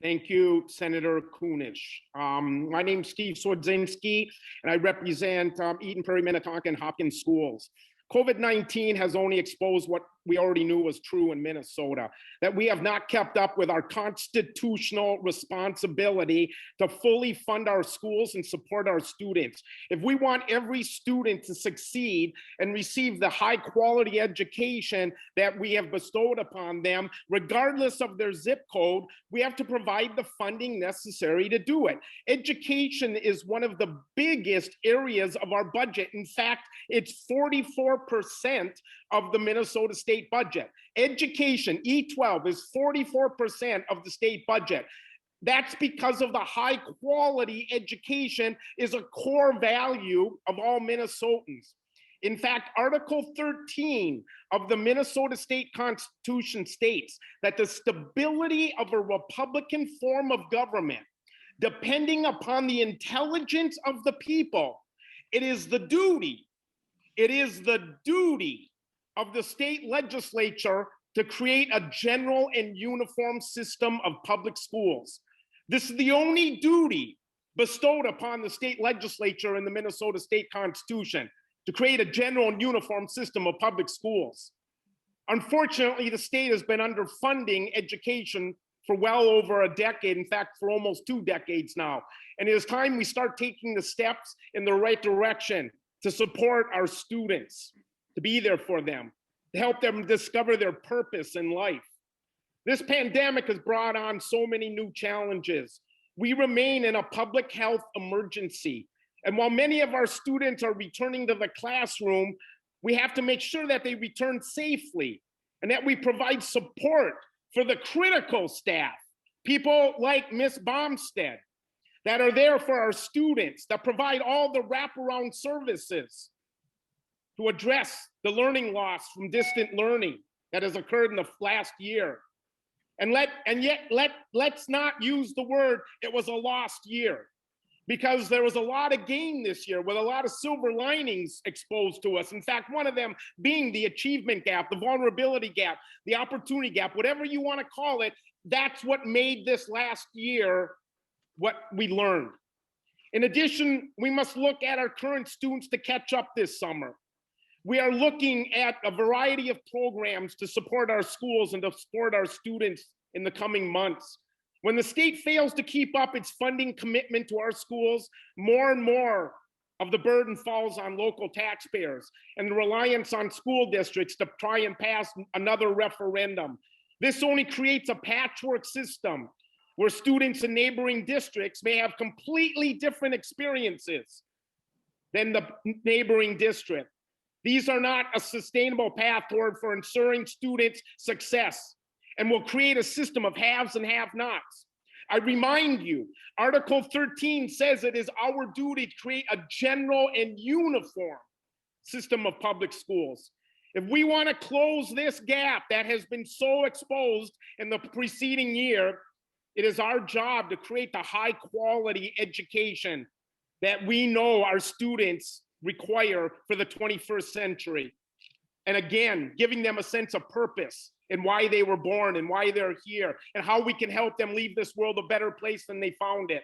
Thank you, Senator Kunish. My name's Steve Cwodzinski, and I represent Eden Prairie, Minnetonka, and Hopkins schools. COVID-19 has only exposed what we already knew was true in Minnesota, that we have not kept up with our constitutional responsibility to fully fund our schools and support our students. If we want every student to succeed and receive the high quality education that we have bestowed upon them, regardless of their zip code, we have to provide the funding necessary to do it. Education is one of the biggest areas of our budget. In fact, it's 44% of the Minnesota state budget. Education, E12, is 44% of the state budget. That's because of the high quality education is a core value of all Minnesotans. In fact, Article 13 of the Minnesota State Constitution states that the stability of a Republican form of government, depending upon the intelligence of the people, it is the duty of the state legislature to create a general and uniform system of public schools. This is the only duty bestowed upon the state legislature in the Minnesota State Constitution, to create a general and uniform system of public schools. Unfortunately, the state has been underfunding education for well over a decade, in fact, for almost 2 decades now. And it is time we start taking the steps in the right direction to support our students, to be there for them, to help them discover their purpose in life. This pandemic has brought on so many new challenges. We remain in a public health emergency. And while many of our students are returning to the classroom, we have to make sure that they return safely and that we provide support for the critical staff, people like Ms. Bomstead, that are there for our students, that provide all the wraparound services to address the learning loss from distant learning that has occurred in the last year. And let's not use the word, it was a lost year, because there was a lot of gain this year with a lot of silver linings exposed to us. In fact, one of them being the achievement gap, the vulnerability gap, the opportunity gap, whatever you want to call it. That's what made this last year what we learned. In addition, we must look at our current students to catch up this summer. We are looking at a variety of programs to support our schools and to support our students in the coming months. When the state fails to keep up its funding commitment to our schools, more and more of the burden falls on local taxpayers and the reliance on school districts to try and pass another referendum. This only creates a patchwork system where students in neighboring districts may have completely different experiences than the neighboring district. These are not a sustainable path toward for ensuring students' success, and will create a system of haves and have-nots. I remind you, Article 13 says it is our duty to create a general and uniform system of public schools. If we want to close this gap that has been so exposed in the preceding year, it is our job to create the high quality education that we know our students require for the 21st century. And again, giving them a sense of purpose and why they were born and why they're here and how we can help them leave this world a better place than they found it.